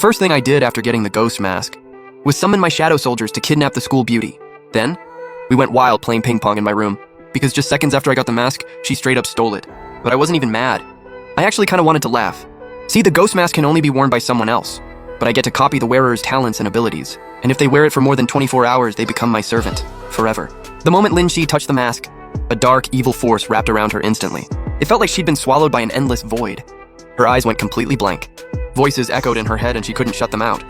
first thing I did after getting the ghost mask was summon my shadow soldiers to kidnap the school beauty. Then, we went wild playing ping pong in my room, because just seconds after I got the mask, she straight up stole it. But I wasn't even mad. I actually kind of wanted to laugh. See, the ghost mask can only be worn by someone else, but I get to copy the wearer's talents and abilities, and if they wear it for more than 24 hours, they become my servant, forever. The moment Lin Shi touched the mask, a dark, evil force wrapped around her instantly. It felt like she'd been swallowed by an endless void. Her eyes went completely blank. Voices echoed in her head and she couldn't shut them out.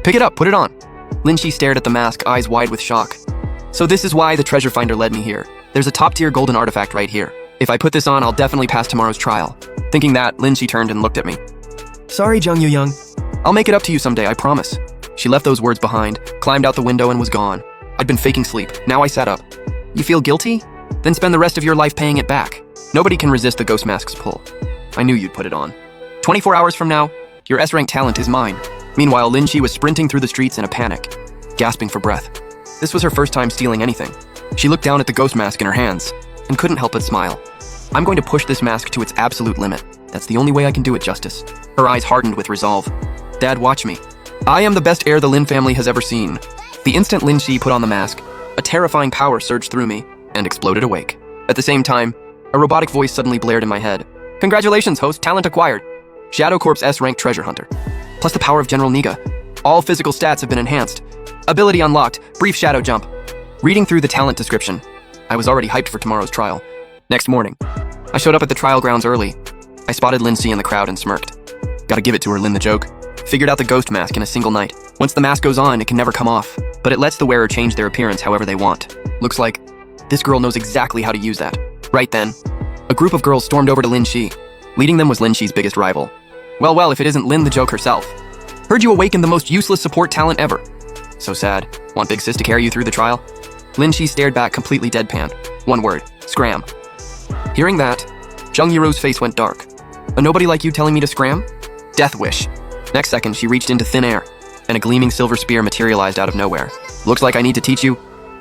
Pick it up, put it on. Lin Shi stared at the mask, eyes wide with shock. So this is why the treasure finder led me here. There's a top-tier golden artifact right here. If I put this on, I'll definitely pass tomorrow's trial. Thinking that, Lin Shi turned and looked at me. Sorry, Jung Yu-young. I'll make it up to you someday, I promise. She left those words behind, climbed out the window and was gone. I'd been faking sleep. Now I sat up. You feel guilty? Then spend the rest of your life paying it back. Nobody can resist the ghost mask's pull. I knew you'd put it on. 24 hours from now, your S-rank talent is mine. Meanwhile, Lin Shi was sprinting through the streets in a panic, gasping for breath. This was her first time stealing anything. She looked down at the ghost mask in her hands and couldn't help but smile. I'm going to push this mask to its absolute limit. That's the only way I can do it justice. Her eyes hardened with resolve. Dad, watch me. I am the best heir the Lin family has ever seen. The instant Lin Shi put on the mask, a terrifying power surged through me and exploded awake. At the same time, a robotic voice suddenly blared in my head. Congratulations, host, talent acquired. Shadow Corp's S-rank treasure hunter. Plus the power of General Niga. All physical stats have been enhanced. Ability unlocked, brief shadow jump. Reading through the talent description, I was already hyped for tomorrow's trial. Next morning, I showed up at the trial grounds early. I spotted Lin Shi in the crowd and smirked. Gotta give it to her, Lin the joke. Figured out the ghost mask in a single night. Once the mask goes on, it can never come off, but it lets the wearer change their appearance however they want. Looks like this girl knows exactly how to use that. Right then, a group of girls stormed over to Lin Shi. Leading them was Lin Shi's biggest rival. Well, if it isn't Lin the joke herself. Heard you awakened the most useless support talent ever. So sad. Want Big Sis to carry you through the trial? Lin Shi stared back completely deadpan. One word, scram. Hearing that, Jung Yiru's face went dark. A nobody like you telling me to scram? Death wish. Next second, she reached into thin air, and a gleaming silver spear materialized out of nowhere. Looks like I need to teach you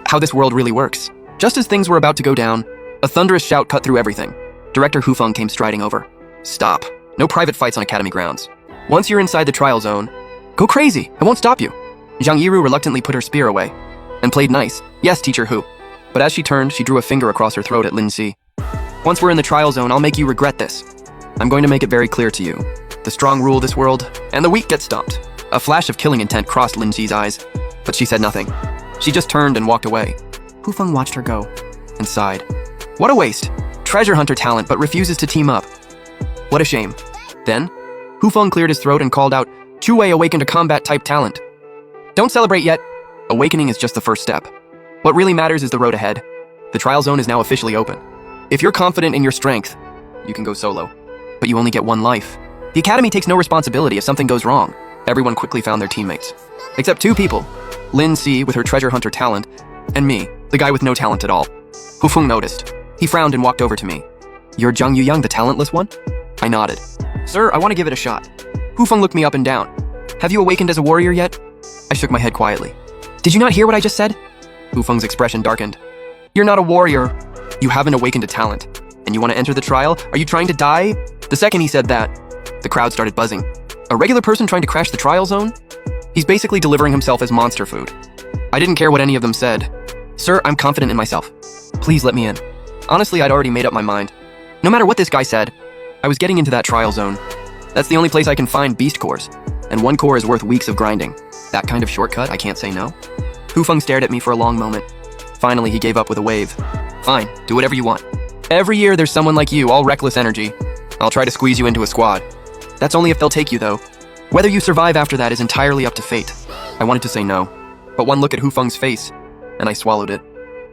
how this world really works. Just as things were about to go down, a thunderous shout cut through everything. Director Hufeng came striding over. Stop. No private fights on academy grounds. Once you're inside the trial zone, go crazy. I won't stop you. Jung Yiru reluctantly put her spear away and played nice. Yes, Teacher Hu. But as she turned, she drew a finger across her throat at Lin Shi. Once we're in the trial zone, I'll make you regret this. I'm going to make it very clear to you. The strong rule this world, and the weak get stomped. A flash of killing intent crossed Lin Shi's eyes, but she said nothing. She just turned and walked away. Hufeng watched her go and sighed. What a waste. Treasure hunter talent, but refuses to team up. What a shame. Then, Hufeng cleared his throat and called out, Chu Wei awakened a combat-type talent. Don't celebrate yet. Awakening is just the first step. What really matters is the road ahead. The trial zone is now officially open. If you're confident in your strength, you can go solo. But you only get one life. The academy takes no responsibility if something goes wrong. Everyone quickly found their teammates. Except two people. Lin Shi with her treasure hunter talent, and me, the guy with no talent at all. Hufeng noticed. He frowned and walked over to me. You're Jung Yu-young, the talentless one? I nodded. Sir, I want to give it a shot. Hufeng looked me up and down. Have you awakened as a warrior yet? I shook my head quietly. Did you not hear what I just said? Hufeng's expression darkened. You're not a warrior. You haven't awakened a talent. And you want to enter the trial? Are you trying to die? The second he said that, the crowd started buzzing. A regular person trying to crash the trial zone? He's basically delivering himself as monster food. I didn't care what any of them said. Sir, I'm confident in myself. Please let me in. Honestly, I'd already made up my mind. No matter what this guy said, I was getting into that trial zone. That's the only place I can find beast cores, and one core is worth weeks of grinding. That kind of shortcut, I can't say no. Hufeng stared at me for a long moment. Finally, he gave up with a wave. Fine, do whatever you want. Every year there's someone like you, all reckless energy. I'll try to squeeze you into a squad. That's only if they'll take you, though. Whether you survive after that is entirely up to fate. I wanted to say no, but one look at Hufeng's face, and I swallowed it.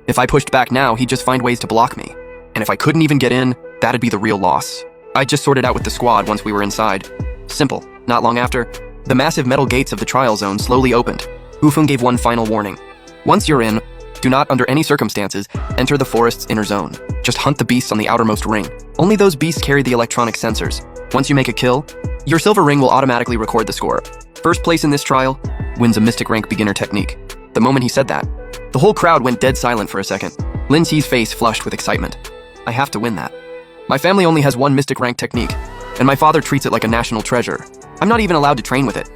If I pushed back now, he'd just find ways to block me. And if I couldn't even get in, that'd be the real loss. I just sorted out with the squad once we were inside. Simple. Not long after, the massive metal gates of the trial zone slowly opened. Hufeng gave one final warning. Once you're in, do not, under any circumstances, enter the forest's inner zone. Just hunt the beasts on the outermost ring. Only those beasts carry the electronic sensors. Once you make a kill, your silver ring will automatically record the score. First place in this trial wins a mystic rank beginner technique. The moment he said that, the whole crowd went dead silent for a second. Lin Shi's face flushed with excitement. I have to win that. My family only has one mystic rank technique, and my father treats it like a national treasure. I'm not even allowed to train with it.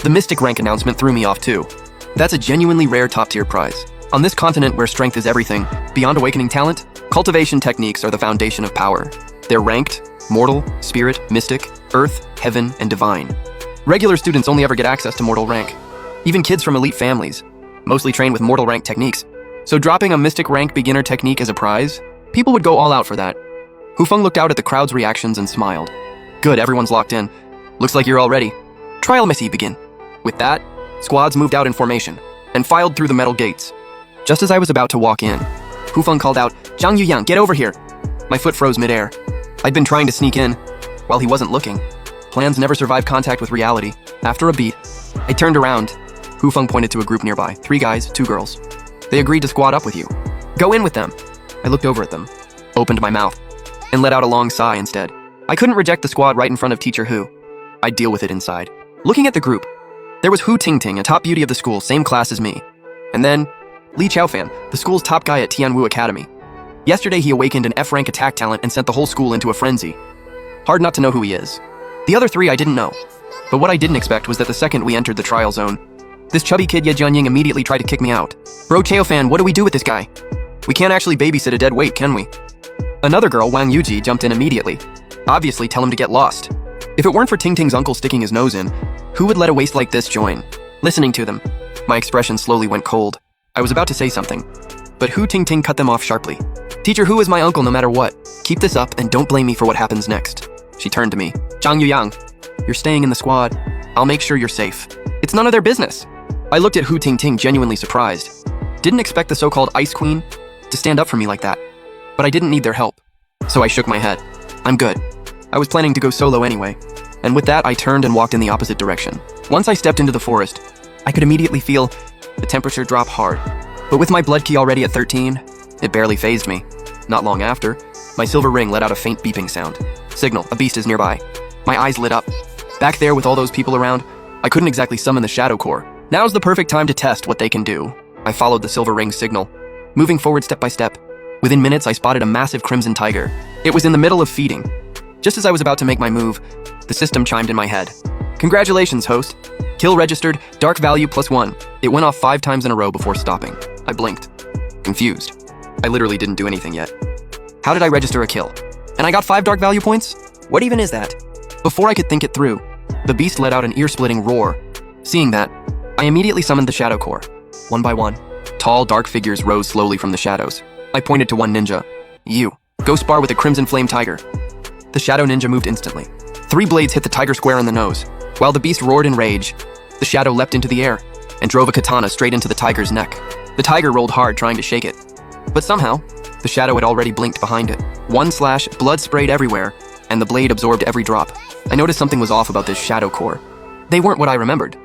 The Mystic rank announcement threw me off too. That's a genuinely rare top-tier prize. On this continent where strength is everything, beyond awakening talent, cultivation techniques are the foundation of power. They're ranked: mortal, spirit, mystic, earth, heaven, and divine. Regular students only ever get access to mortal rank. Even kids from elite families, mostly trained with mortal rank techniques. So dropping a mystic rank beginner technique as a prize, people would go all out for that. Hufeng looked out at the crowd's reactions and smiled. Good, everyone's locked in. Looks like you're all ready. Trial Missy begin. With that, squads moved out in formation and filed through the metal gates. Just as I was about to walk in, Hufeng called out, "Zhang Yuyang, get over here." My foot froze midair. I'd been trying to sneak in, while he wasn't looking. Plans never survive contact with reality. After a beat, I turned around. Hufeng pointed to a group nearby, 3 guys, 2 girls. They agreed to squad up with you. Go in with them. I looked over at them, opened my mouth, and let out a long sigh instead. I couldn't reject the squad right in front of Teacher Hu. I'd deal with it inside. Looking at the group, there was Hu Tingting, a top beauty of the school, same class as me. And then, Li Chaofan, the school's top guy at Tianwu Academy. Yesterday he awakened an F-rank attack talent and sent the whole school into a frenzy. Hard not to know who he is. The other 3 I didn't know. But what I didn't expect was that the second we entered the trial zone, this chubby kid Ye Jianying immediately tried to kick me out. Bro Chaofan, what do we do with this guy? We can't actually babysit a dead weight, can we? Another girl, Wang Yuji, jumped in immediately. Obviously, tell him to get lost. If it weren't for Ting Ting's uncle sticking his nose in, who would let a waste like this join? Listening to them, my expression slowly went cold. I was about to say something, but Hu Tingting cut them off sharply. Teacher Hu is my uncle no matter what. Keep this up and don't blame me for what happens next. She turned to me. Zhang Yuyang, you're staying in the squad. I'll make sure you're safe. It's none of their business. I looked at Hu Tingting genuinely surprised. Didn't expect the so-called Ice Queen to stand up for me like that. But I didn't need their help. So I shook my head. I'm good. I was planning to go solo anyway. And with that, I turned and walked in the opposite direction. Once I stepped into the forest, I could immediately feel the temperature drop hard. But with my blood key already at 13, it barely fazed me. Not long after, my silver ring let out a faint beeping sound. Signal, a beast is nearby. My eyes lit up. Back there with all those people around, I couldn't exactly summon the Shadow Core. Now's the perfect time to test what they can do. I followed the silver ring's signal, moving forward step by step. Within minutes, I spotted a massive crimson tiger. It was in the middle of feeding. Just as I was about to make my move, the system chimed in my head. Congratulations, host. Kill registered, dark value +1. It went off 5 times in a row before stopping. I blinked, confused. I literally didn't do anything yet. How did I register a kill? And I got 5 dark value points? What even is that? Before I could think it through, the beast let out an ear-splitting roar. Seeing that, I immediately summoned the Shadow Core. One by one, tall, dark figures rose slowly from the shadows. I pointed to one ninja. You, go spar with the Crimson Flame Tiger. The Shadow Ninja moved instantly. 3 blades hit the tiger square in the nose. While the beast roared in rage, the shadow leapt into the air and drove a katana straight into the tiger's neck. The tiger rolled hard trying to shake it. But somehow, the shadow had already blinked behind it. One slash, blood sprayed everywhere, and the blade absorbed every drop. I noticed something was off about this Shadow Core. They weren't what I remembered.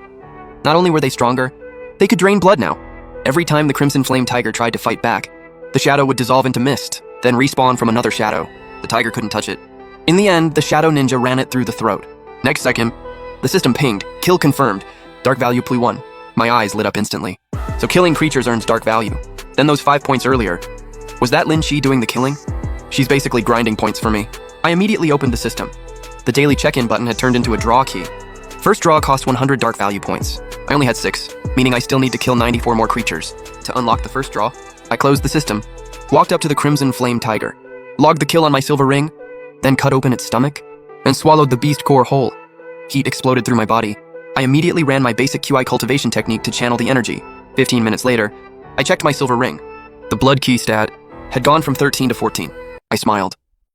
Not only were they stronger, they could drain blood now. Every time the Crimson Flame Tiger tried to fight back, the shadow would dissolve into mist, then respawn from another shadow. The tiger couldn't touch it. In the end, the Shadow Ninja ran it through the throat. Next second, the system pinged, kill confirmed, dark value +1. My eyes lit up instantly. So killing creatures earns dark value. Then those 5 points earlier. Was that Lin Shi doing the killing? She's basically grinding points for me. I immediately opened the system. The daily check-in button had turned into a draw key. First draw cost 100 dark value points. I only had 6, meaning I still need to kill 94 more creatures. To unlock the first draw, I closed the system, walked up to the Crimson Flame Tiger, logged the kill on my silver ring, then cut open its stomach, and swallowed the beast core whole. Heat exploded through my body. I immediately ran my basic QI cultivation technique to channel the energy. 15 minutes later, I checked my silver ring. The blood key stat had gone from 13 to 14. I smiled.